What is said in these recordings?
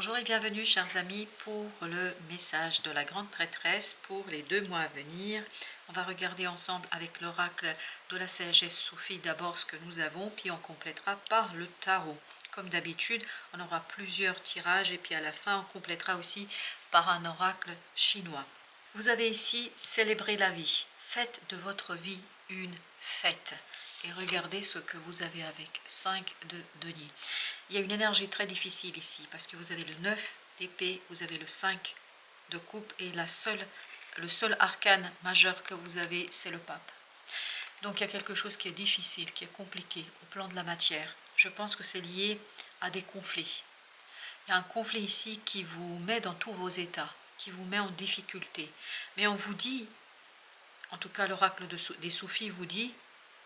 Bonjour et bienvenue chers amis pour le message de la grande prêtresse pour les 2 mois à venir. On va regarder ensemble avec l'oracle de la sagesse soufie d'abord ce que nous avons, puis on complétera par le tarot. Comme d'habitude, on aura plusieurs tirages et puis à la fin on complétera aussi par un oracle chinois. Vous avez ici célébré la vie. Faites de votre vie une fête. Et regardez ce que vous avez avec 5 de denier. Il y a une énergie très difficile ici parce que vous avez le 9 d'épée, vous avez le 5 de coupe et le seul arcane majeur que vous avez, c'est le pape. Donc il y a quelque chose qui est difficile, qui est compliqué au plan de la matière. Je pense que c'est lié à des conflits. Il y a un conflit ici qui vous met dans tous vos états, qui vous met en difficulté. Mais on vous dit, en tout cas l'oracle des soufis vous dit,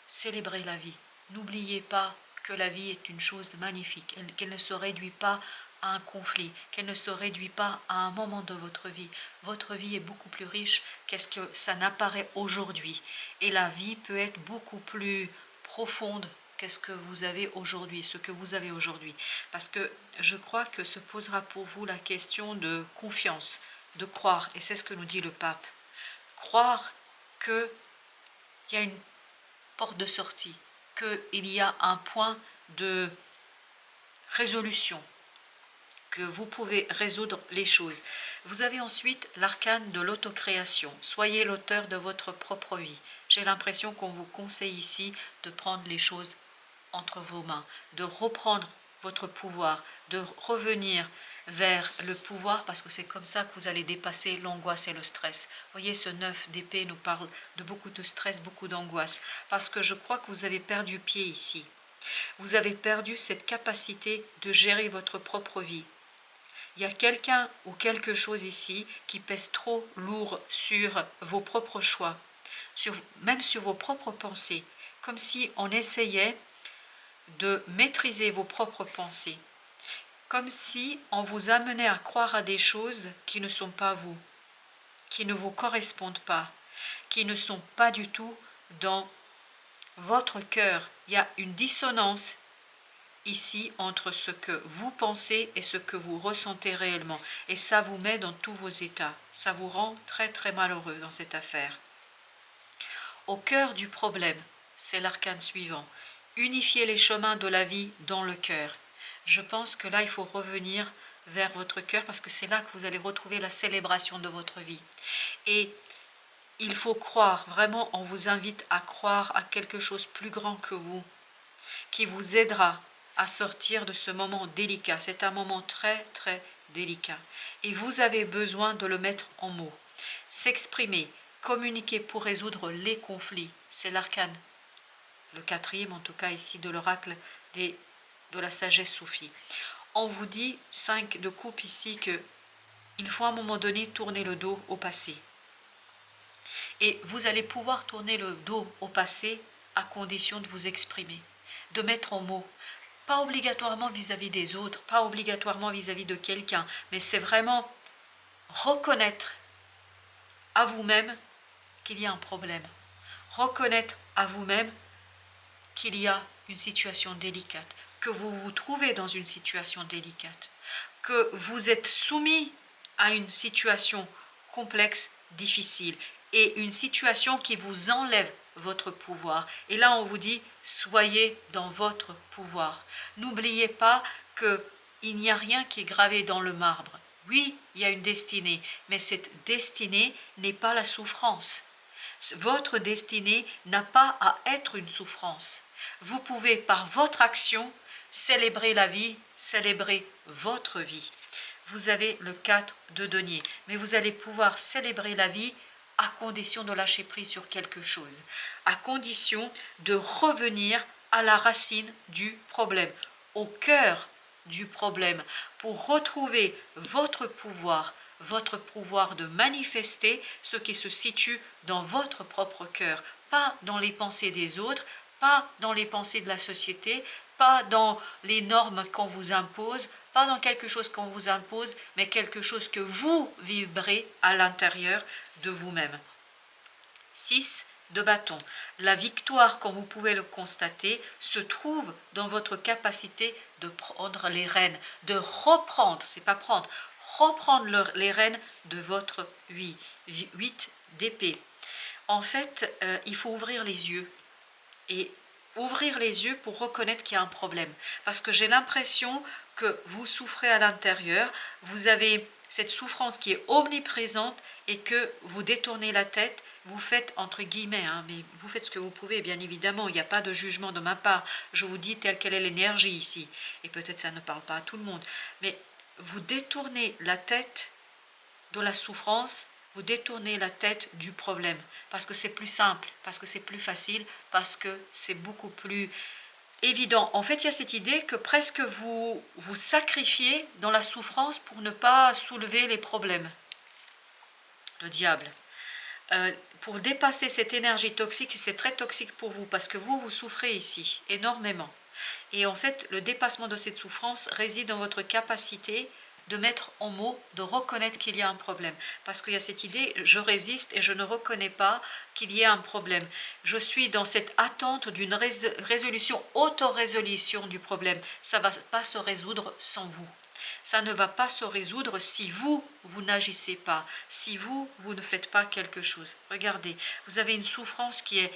célébrez la vie. N'oubliez pas que la vie est une chose magnifique, qu'elle ne se réduit pas à un conflit, qu'elle ne se réduit pas à un moment de votre vie. Votre vie est beaucoup plus riche qu'est-ce que ça n'apparaît aujourd'hui. Et la vie peut être beaucoup plus profonde qu'est-ce que vous avez aujourd'hui, ce que vous avez aujourd'hui. Parce que je crois que se posera pour vous la question de confiance, de croire, et c'est ce que nous dit le pape. Croire qu'il y a une porte de sortie, qu'il y a un point de résolution, que vous pouvez résoudre les choses. Vous avez ensuite l'arcane de l'autocréation. Soyez l'auteur de votre propre vie. J'ai l'impression qu'on vous conseille ici de prendre les choses entre vos mains, de reprendre votre pouvoir, de revenir vers le pouvoir parce que c'est comme ça que vous allez dépasser l'angoisse et le stress. Vous voyez, ce 9 d'épée nous parle de beaucoup de stress, beaucoup d'angoisse parce que je crois que vous avez perdu pied ici. Vous avez perdu cette capacité de gérer votre propre vie. Il y a quelqu'un ou quelque chose ici qui pèse trop lourd sur vos propres choix, même sur vos propres pensées, comme si on essayait de maîtriser vos propres pensées, comme si on vous amenait à croire à des choses qui ne sont pas vous, qui ne vous correspondent pas, qui ne sont pas du tout dans votre cœur. Il y a une dissonance ici entre ce que vous pensez et ce que vous ressentez réellement. Et ça vous met dans tous vos états. Ça vous rend très très malheureux dans cette affaire. Au cœur du problème, c'est l'arcane suivant. Unifiez les chemins de la vie dans le cœur. Je pense que là, il faut revenir vers votre cœur parce que c'est là que vous allez retrouver la célébration de votre vie. Et il faut croire, vraiment, on vous invite à croire à quelque chose plus grand que vous, qui vous aidera à sortir de ce moment délicat. C'est un moment très, très délicat. Et vous avez besoin de le mettre en mots. S'exprimer, communiquer pour résoudre les conflits. C'est l'arcane, le 4e en tout cas ici de l'oracle de la sagesse soufie. On vous dit, 5 de coupe ici, que il faut à un moment donné tourner le dos au passé. Et vous allez pouvoir tourner le dos au passé à condition de vous exprimer, de mettre en mots. Pas obligatoirement vis-à-vis des autres, pas obligatoirement vis-à-vis de quelqu'un, mais c'est vraiment reconnaître à vous-même qu'il y a un problème. Reconnaître à vous-même qu'il y a une situation délicate, que vous vous trouvez dans une situation délicate, que vous êtes soumis à une situation complexe, difficile, et une situation qui vous enlève votre pouvoir. Et là, on vous dit, soyez dans votre pouvoir. N'oubliez pas qu'il n'y a rien qui est gravé dans le marbre. Oui, il y a une destinée, mais cette destinée n'est pas la souffrance. Votre destinée n'a pas à être une souffrance. Vous pouvez, par votre action, célébrer la vie, célébrer votre vie. Vous avez le 4 de denier, mais vous allez pouvoir célébrer la vie à condition de lâcher prise sur quelque chose, à condition de revenir à la racine du problème, au cœur du problème, pour retrouver votre pouvoir de manifester ce qui se situe dans votre propre cœur, pas dans les pensées des autres, pas dans les pensées de la société, pas dans les normes qu'on vous impose, pas dans quelque chose qu'on vous impose, mais quelque chose que vous vibrez à l'intérieur de vous-même. 6 de bâton. La victoire, comme vous pouvez le constater, se trouve dans votre capacité de prendre les rênes, de reprendre, c'est pas prendre, reprendre les rênes de votre 8 d'épée. En fait, il faut ouvrir les yeux et ouvrir les yeux pour reconnaître qu'il y a un problème. Parce que j'ai l'impression que vous souffrez à l'intérieur, vous avez cette souffrance qui est omniprésente et que vous détournez la tête, vous faites entre guillemets, mais vous faites ce que vous pouvez, bien évidemment, il n'y a pas de jugement de ma part, je vous dis telle quelle est l'énergie ici, et peut-être ça ne parle pas à tout le monde, mais vous détournez la tête de la souffrance, vous détournez la tête du problème, parce que c'est plus simple, parce que c'est plus facile, parce que c'est beaucoup plus évident. En fait, il y a cette idée que presque vous vous sacrifiez dans la souffrance pour ne pas soulever les problèmes. Le diable. Pour dépasser cette énergie toxique, c'est très toxique pour vous, parce que vous souffrez ici, énormément. Et en fait, le dépassement de cette souffrance réside dans votre capacité de mettre en mots, de reconnaître qu'il y a un problème. Parce qu'il y a cette idée, je résiste et je ne reconnais pas qu'il y ait un problème. Je suis dans cette attente d'une résolution, auto-résolution du problème. Ça ne va pas se résoudre sans vous. Ça ne va pas se résoudre si vous n'agissez pas, si vous ne faites pas quelque chose. Regardez, vous avez une souffrance qui est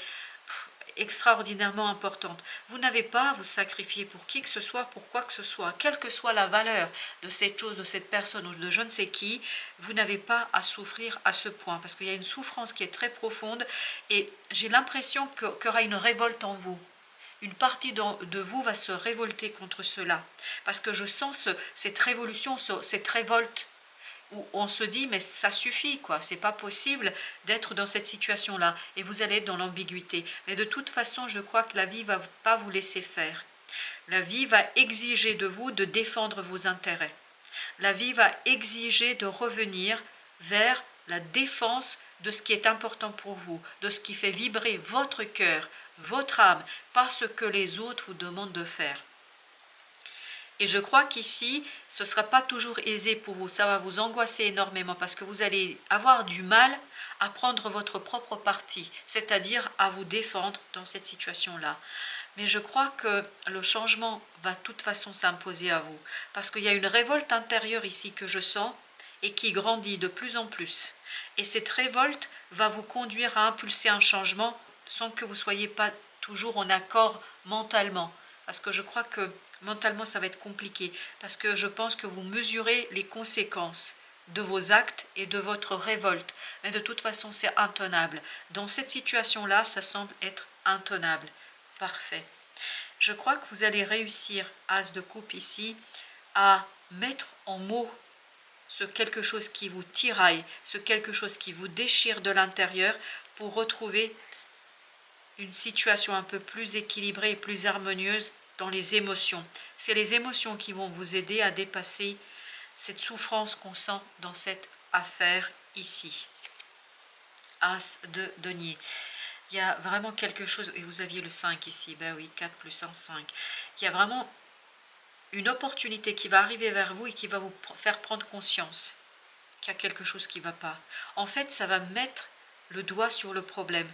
extraordinairement importante. Vous n'avez pas à vous sacrifier pour qui que ce soit, pour quoi que ce soit, quelle que soit la valeur de cette chose, de cette personne ou de je ne sais qui, vous n'avez pas à souffrir à ce point, parce qu'il y a une souffrance qui est très profonde et j'ai l'impression qu'il y aura une révolte en vous. Une partie de vous va se révolter contre cela, parce que je sens cette révolution, cette révolte, où on se dit mais ça suffit quoi, c'est pas possible d'être dans cette situation là et vous allez être dans l'ambiguïté. Mais de toute façon je crois que la vie va pas vous laisser faire. La vie va exiger de vous de défendre vos intérêts. La vie va exiger de revenir vers la défense de ce qui est important pour vous, de ce qui fait vibrer votre cœur, votre âme, pas ce que les autres vous demandent de faire. Et je crois qu'ici, ce ne sera pas toujours aisé pour vous. Ça va vous angoisser énormément parce que vous allez avoir du mal à prendre votre propre parti, c'est-à-dire à vous défendre dans cette situation-là. Mais je crois que le changement va de toute façon s'imposer à vous. Parce qu'il y a une révolte intérieure ici que je sens et qui grandit de plus en plus. Et cette révolte va vous conduire à impulser un changement sans que vous ne soyez pas toujours en accord mentalement. Parce que je crois que mentalement, ça va être compliqué parce que je pense que vous mesurez les conséquences de vos actes et de votre révolte. Mais de toute façon, c'est intenable. Dans cette situation-là, ça semble être intenable. Parfait. Je crois que vous allez réussir, As de coupe ici, à mettre en mots ce quelque chose qui vous tiraille, ce quelque chose qui vous déchire de l'intérieur pour retrouver une situation un peu plus équilibrée et plus harmonieuse dans les émotions. C'est les émotions qui vont vous aider à dépasser cette souffrance qu'on sent dans cette affaire ici. As de denier. Il y a vraiment quelque chose, et vous aviez le 5 ici, ben oui, 4 plus 1, 5. Il y a vraiment une opportunité qui va arriver vers vous et qui va vous faire prendre conscience qu'il y a quelque chose qui ne va pas. En fait, ça va mettre le doigt sur le problème.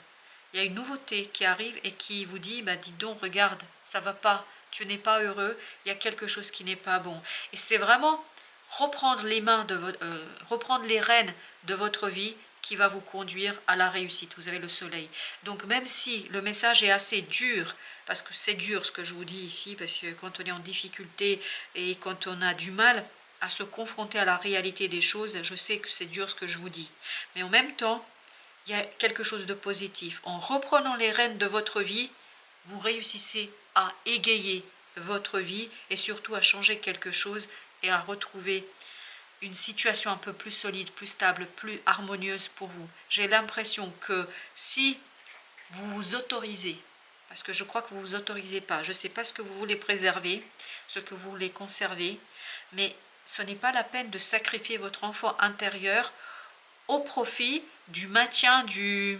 Il y a une nouveauté qui arrive et qui vous dit, bah, dis donc, regarde, ça ne va pas, tu n'es pas heureux, il y a quelque chose qui n'est pas bon. Et c'est vraiment reprendre reprendre les rênes de votre vie qui va vous conduire à la réussite. Vous avez le soleil. Donc même si le message est assez dur, parce que c'est dur ce que je vous dis ici, parce que quand on est en difficulté et quand on a du mal à se confronter à la réalité des choses, je sais que c'est dur ce que je vous dis. Mais en même temps, il y a quelque chose de positif. En reprenant les rênes de votre vie, vous réussissez à égayer votre vie et surtout à changer quelque chose et à retrouver une situation un peu plus solide, plus stable, plus harmonieuse pour vous. J'ai l'impression que si vous vous autorisez, parce que je crois que vous ne vous autorisez pas, je ne sais pas ce que vous voulez préserver, ce que vous voulez conserver, mais ce n'est pas la peine de sacrifier votre enfant intérieur au profit du maintien du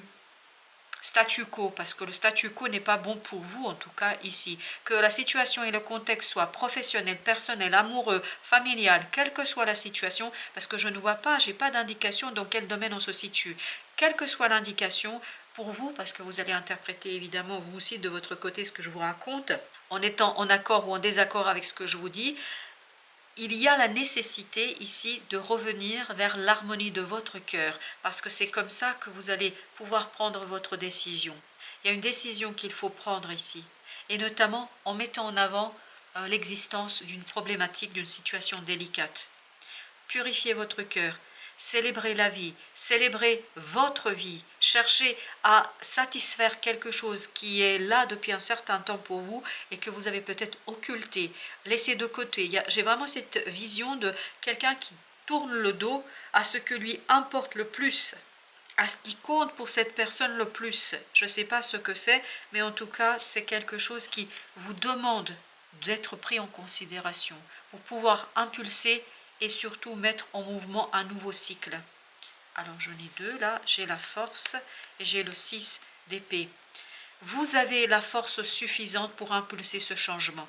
statu quo, parce que le statu quo n'est pas bon pour vous, en tout cas ici. Que la situation et le contexte soient professionnels, personnels, amoureux, familial, quelle que soit la situation, parce que je ne vois pas, j'ai pas d'indication dans quel domaine on se situe. Quelle que soit l'indication, pour vous, parce que vous allez interpréter évidemment vous aussi de votre côté ce que je vous raconte, en étant en accord ou en désaccord avec ce que je vous dis. Il y a la nécessité ici de revenir vers l'harmonie de votre cœur, parce que c'est comme ça que vous allez pouvoir prendre votre décision. Il y a une décision qu'il faut prendre ici, et notamment en mettant en avant l'existence d'une problématique, d'une situation délicate. Purifiez votre cœur, célébrez la vie, célébrez votre vie, cherchez à satisfaire quelque chose qui est là depuis un certain temps pour vous et que vous avez peut-être occulté, laissé de côté. J'ai vraiment cette vision de quelqu'un qui tourne le dos à ce que lui importe le plus, à ce qui compte pour cette personne le plus. Je ne sais pas ce que c'est, mais en tout cas, c'est quelque chose qui vous demande d'être pris en considération pour pouvoir impulser et surtout mettre en mouvement un nouveau cycle. Alors j'en ai deux là, j'ai la force et j'ai le 6 d'épée. Vous avez la force suffisante pour impulser ce changement.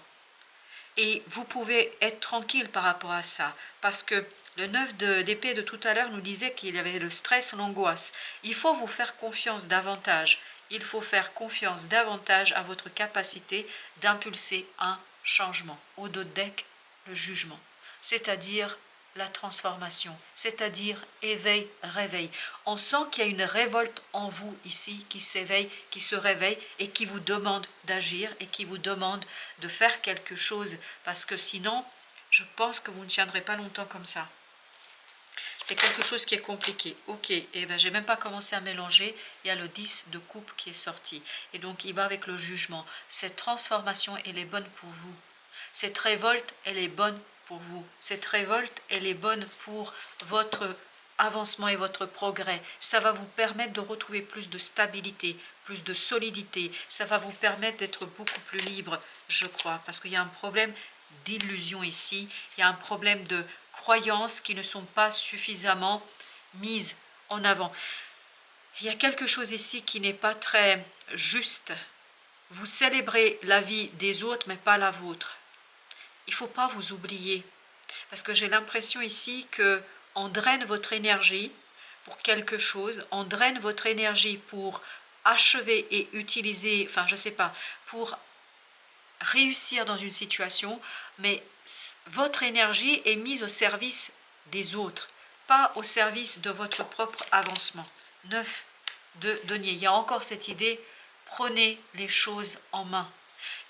Et vous pouvez être tranquille par rapport à ça, parce que le 9 d'épée de tout à l'heure nous disait qu'il y avait le stress, l'angoisse. Il faut vous faire confiance davantage. Il faut faire confiance davantage à votre capacité d'impulser un changement. Au dos de deck, le jugement, c'est-à-dire la transformation, c'est-à-dire éveil, réveil. On sent qu'il y a une révolte en vous ici qui s'éveille, qui se réveille et qui vous demande d'agir et qui vous demande de faire quelque chose, parce que sinon, je pense que vous ne tiendrez pas longtemps comme ça. C'est quelque chose qui est compliqué. Ok, et ben j'ai même pas commencé à mélanger. Il y a le 10 de coupe qui est sorti. Et donc il va avec le jugement. Cette transformation, elle est bonne pour vous. Cette révolte, elle est bonne pour vous. Cette révolte, elle est bonne pour votre avancement et votre progrès. Ça va vous permettre de retrouver plus de stabilité, plus de solidité. Ça va vous permettre d'être beaucoup plus libre, je crois. Parce qu'il y a un problème d'illusion ici. Il y a un problème de croyances qui ne sont pas suffisamment mises en avant. Il y a quelque chose ici qui n'est pas très juste. Vous célébrez la vie des autres, mais pas la vôtre. Il ne faut pas vous oublier, parce que j'ai l'impression ici qu'on draine votre énergie pour quelque chose, on draine votre énergie pour achever et utiliser, enfin je ne sais pas, pour réussir dans une situation, mais votre énergie est mise au service des autres, pas au service de votre propre avancement. 9 de denier. Il y a encore cette idée, prenez les choses en main.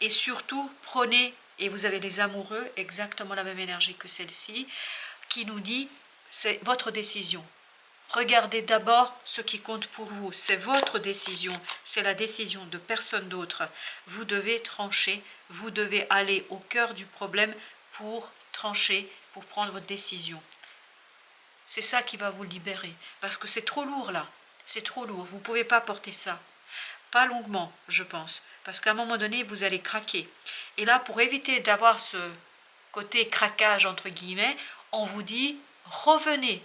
Et surtout, prenez, et vous avez les amoureux, exactement la même énergie que celle-ci, qui nous dit, c'est votre décision. Regardez d'abord ce qui compte pour vous. C'est votre décision, c'est la décision de personne d'autre. Vous devez trancher, vous devez aller au cœur du problème pour trancher, pour prendre votre décision. C'est ça qui va vous libérer, parce que c'est trop lourd là, c'est trop lourd, vous ne pouvez pas porter ça. Pas longuement, je pense, parce qu'à un moment donné, vous allez craquer. Et là, pour éviter d'avoir ce côté craquage, entre guillemets, on vous dit, revenez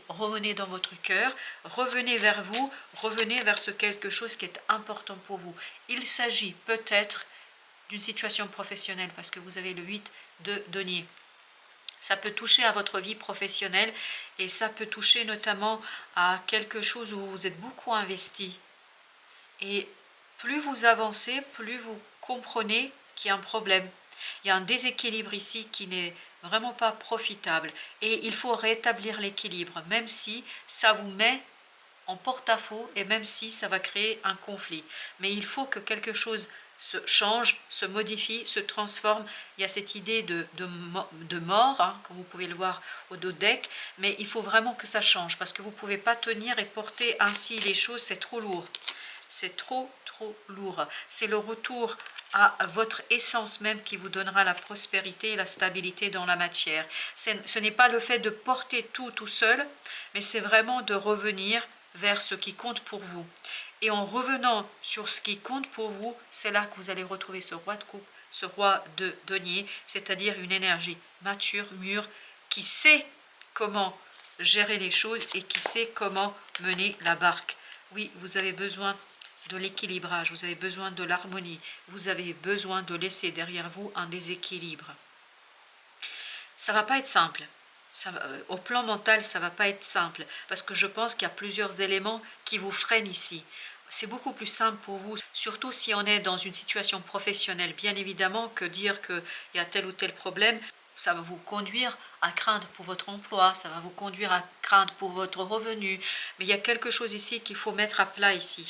dans votre cœur, revenez vers vous, revenez vers ce quelque chose qui est important pour vous. Il s'agit peut-être d'une situation professionnelle, parce que vous avez le 8 de denier. Ça peut toucher à votre vie professionnelle et ça peut toucher notamment à quelque chose où vous êtes beaucoup investi. Et plus vous avancez, plus vous comprenez qu'il y a un problème. Il y a un déséquilibre ici qui n'est vraiment pas profitable. Et il faut rétablir l'équilibre, même si ça vous met en porte-à-faux et même si ça va créer un conflit. Mais il faut que quelque chose se change, se modifie, se transforme. Il y a cette idée de mort, hein, comme vous pouvez le voir au dos de deck, mais il faut vraiment que ça change, parce que vous ne pouvez pas tenir et porter ainsi les choses, c'est trop lourd. C'est trop lourd. C'est le retour à votre essence même qui vous donnera la prospérité et la stabilité dans la matière. Ce n'est pas le fait de porter tout seul, mais c'est vraiment de revenir vers ce qui compte pour vous. Et en revenant sur ce qui compte pour vous, c'est là que vous allez retrouver ce roi de coupe, ce roi de denier, c'est-à-dire une énergie mature, mûre, qui sait comment gérer les choses et qui sait comment mener la barque. Oui, vous avez besoin de l'équilibrage, vous avez besoin de l'harmonie, vous avez besoin de laisser derrière vous un déséquilibre. Ça ne va pas être simple. Au plan mental, ça ne va pas être simple, parce que je pense qu'il y a plusieurs éléments qui vous freinent ici. c'est beaucoup plus simple pour vous, surtout si on est dans une situation professionnelle. Bien évidemment que dire qu'il y a tel ou tel problème, ça va vous conduire à craindre pour votre emploi, ça va vous conduire à craindre pour votre revenu. Mais il y a quelque chose ici qu'il faut mettre à plat ici.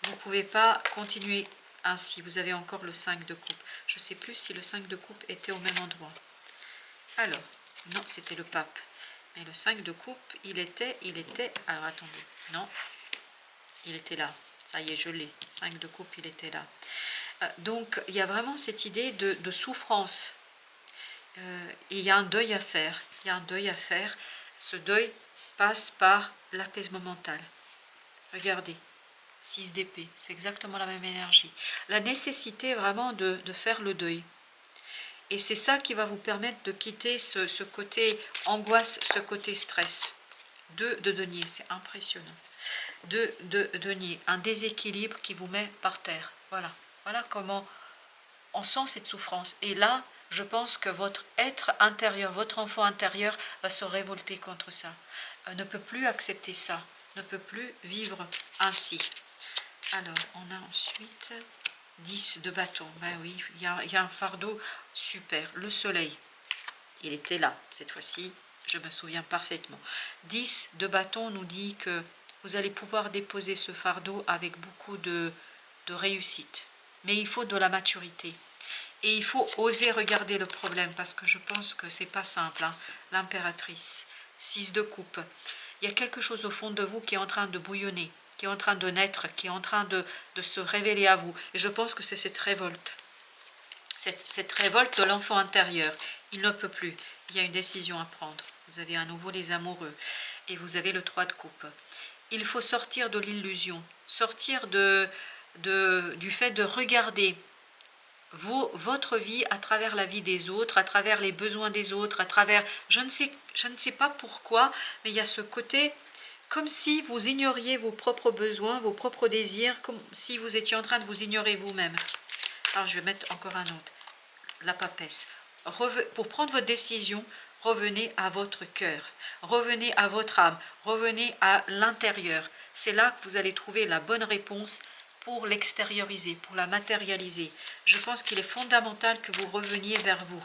Vous ne pouvez pas continuer ainsi. Vous avez encore le 5 de coupe. Je ne sais plus si le 5 de coupe était au même endroit. Alors, non, c'était le pape. Mais le 5 de coupe, il était, alors attendez, non, il était là. Ça y est, je l'ai. 5 de coupe, il était là. Donc, il y a vraiment cette idée de souffrance. Et il y a un deuil à faire. Il y a un deuil à faire. Ce deuil passe par l'apaisement mental. Regardez, 6 d'épée, c'est exactement la même énergie. La nécessité vraiment de faire le deuil. Et c'est ça qui va vous permettre de quitter ce côté angoisse, ce côté stress. De denier, c'est impressionnant. De denier, un déséquilibre qui vous met par terre. Voilà, voilà comment on sent cette souffrance. Et là, je pense que votre être intérieur, votre enfant intérieur va se révolter contre ça. Ne peut plus accepter ça, ne peut plus vivre ainsi. Alors, on a ensuite 10 de bâton. Ben oui, il y a un fardeau super. Le soleil, il était là cette fois-ci, je me souviens parfaitement. 10 de bâton nous dit que vous allez pouvoir déposer ce fardeau avec beaucoup de réussite. Mais il faut de la maturité. Et il faut oser regarder le problème parce que je pense que c'est pas simple. Hein. L'impératrice, 6 de coupe. Il y a quelque chose au fond de vous qui est en train de bouillonner, qui est en train de naître, qui est en train de se révéler à vous. Et je pense que c'est cette révolte. Cette révolte de l'enfant intérieur. Il ne peut plus. Il y a une décision à prendre. Vous avez à nouveau les amoureux. Et vous avez le 3 de coupe. Il faut sortir de l'illusion. Sortir du fait de regarder votre vie à travers la vie des autres, à travers les besoins des autres, à travers... Je ne sais pas pourquoi, mais il y a ce côté comme si vous ignoriez vos propres besoins, vos propres désirs, comme si vous étiez en train de vous ignorer vous-même. Alors je vais mettre encore un autre, la papesse. Pour prendre votre décision, revenez à votre cœur, revenez à votre âme, revenez à l'intérieur. C'est là que vous allez trouver la bonne réponse pour l'extérioriser, pour la matérialiser. Je pense qu'il est fondamental que vous reveniez vers vous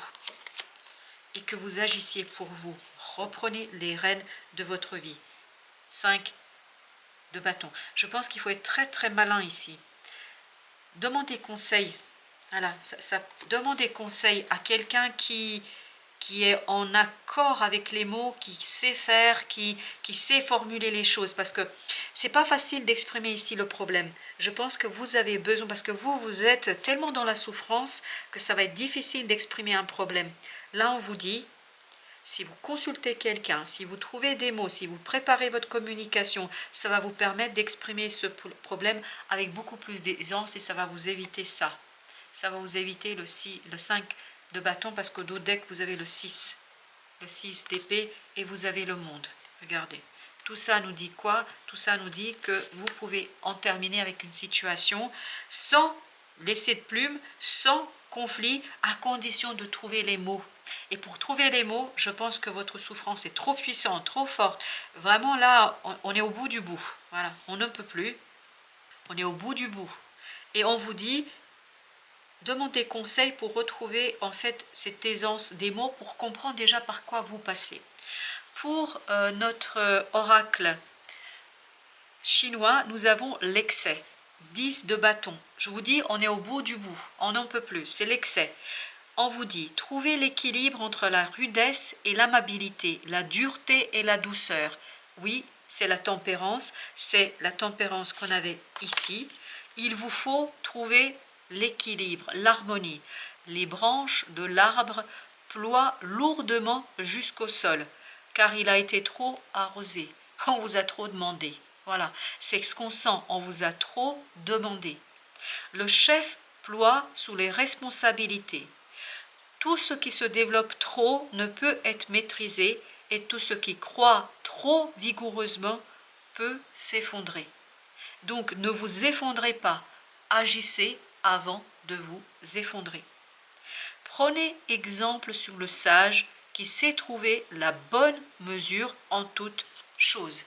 et que vous agissiez pour vous. Reprenez les rênes de votre vie. 5 de bâton. Je pense qu'il faut être très très malin ici. Demandez conseil. Voilà, demandez conseil à quelqu'un qui est en accord avec les mots, qui sait faire, qui sait formuler les choses. Parce que c'est pas facile d'exprimer ici le problème. Je pense que vous avez besoin, parce que vous êtes tellement dans la souffrance que ça va être difficile d'exprimer un problème. Là, on vous dit, si vous consultez quelqu'un, si vous trouvez des mots, si vous préparez votre communication, ça va vous permettre d'exprimer ce problème avec beaucoup plus d'aisance et ça va vous éviter ça. Ça va vous éviter le 5 de bâton parce qu'au dos deck, vous avez le 6 d'épée et vous avez le monde. Regardez. Tout ça nous dit quoi? Tout ça nous dit que vous pouvez en terminer avec une situation sans laisser de plume, sans conflit, à condition de trouver les mots. Et pour trouver les mots, je pense que votre souffrance est trop puissante, trop forte. Vraiment là, on est au bout du bout. Voilà, on ne peut plus. On est au bout du bout. Et on vous dit, demandez conseil pour retrouver en fait cette aisance des mots pour comprendre déjà par quoi vous passez. Pour notre oracle chinois, nous avons l'excès. 10 de bâton. Je vous dis, on est au bout du bout. On n'en peut plus. C'est l'excès. On vous dit, trouvez l'équilibre entre la rudesse et l'amabilité, la dureté et la douceur. Oui, c'est la tempérance. C'est la tempérance qu'on avait ici. Il vous faut trouver l'équilibre, l'harmonie. Les branches de l'arbre ploient lourdement jusqu'au sol, car il a été trop arrosé. On vous a trop demandé. Voilà, c'est ce qu'on sent, on vous a trop demandé. Le chef ploie sous les responsabilités. Tout ce qui se développe trop ne peut être maîtrisé et tout ce qui croît trop vigoureusement peut s'effondrer. Donc ne vous effondrez pas, agissez avant de vous effondrer. Prenez exemple sur le sage qui sait trouver la bonne mesure en toute chose.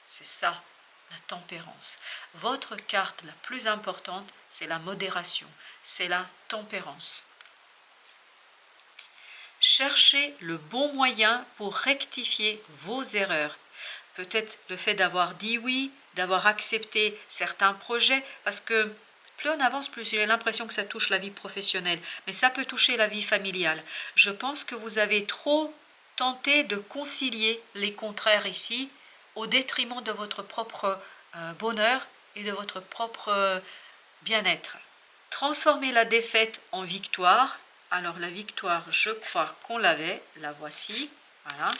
C'est ça. la tempérance. Votre carte la plus importante, c'est la modération, c'est la tempérance. Cherchez le bon moyen pour rectifier vos erreurs. Peut-être le fait d'avoir dit oui, d'avoir accepté certains projets, parce que plus on avance, plus j'ai l'impression que ça touche la vie professionnelle, mais ça peut toucher la vie familiale. Je pense que vous avez trop tenté de concilier les contraires ici, au détriment de votre propre bonheur et de votre propre bien-être. Transformez la défaite en victoire. Alors la victoire, je crois qu'on l'avait, la voici, voilà.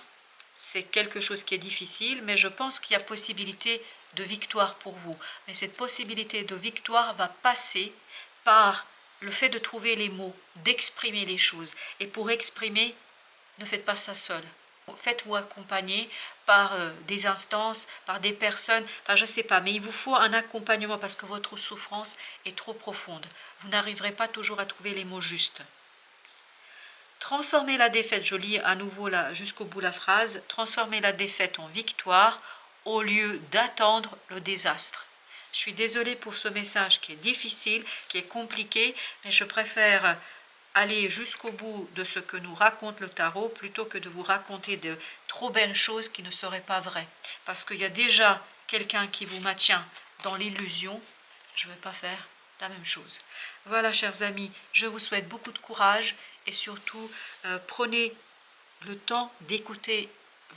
C'est quelque chose qui est difficile, mais je pense qu'il y a possibilité de victoire pour vous. Mais cette possibilité de victoire va passer par le fait de trouver les mots, d'exprimer les choses. Et pour exprimer, ne faites pas ça seul. Faites-vous accompagner par des instances, par des personnes, enfin je ne sais pas, mais il vous faut un accompagnement parce que votre souffrance est trop profonde. Vous n'arriverez pas toujours à trouver les mots justes. Transformez la défaite, je lis à nouveau jusqu'au bout la phrase, transformez la défaite en victoire au lieu d'attendre le désastre. Je suis désolée pour ce message qui est difficile, qui est compliqué, mais je préfère aller jusqu'au bout de ce que nous raconte le tarot plutôt que de vous raconter de trop belles choses qui ne seraient pas vraies. Parce qu'il y a déjà quelqu'un qui vous maintient dans l'illusion, je ne vais pas faire la même chose. Voilà, chers amis, je vous souhaite beaucoup de courage et surtout prenez le temps d'écouter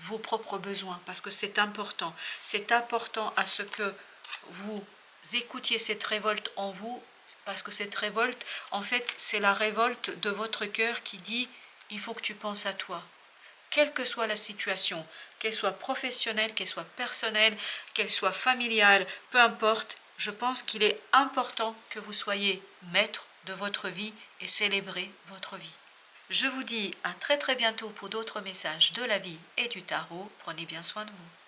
vos propres besoins parce que c'est important. C'est important à ce que vous écoutiez cette révolte en vous parce que cette révolte, en fait, c'est la révolte de votre cœur qui dit « il faut que tu penses à toi ». Quelle que soit la situation, qu'elle soit professionnelle, qu'elle soit personnelle, qu'elle soit familiale, peu importe, je pense qu'il est important que vous soyez maître de votre vie et célébrer votre vie. Je vous dis à très bientôt pour d'autres messages de la vie et du tarot. Prenez bien soin de vous.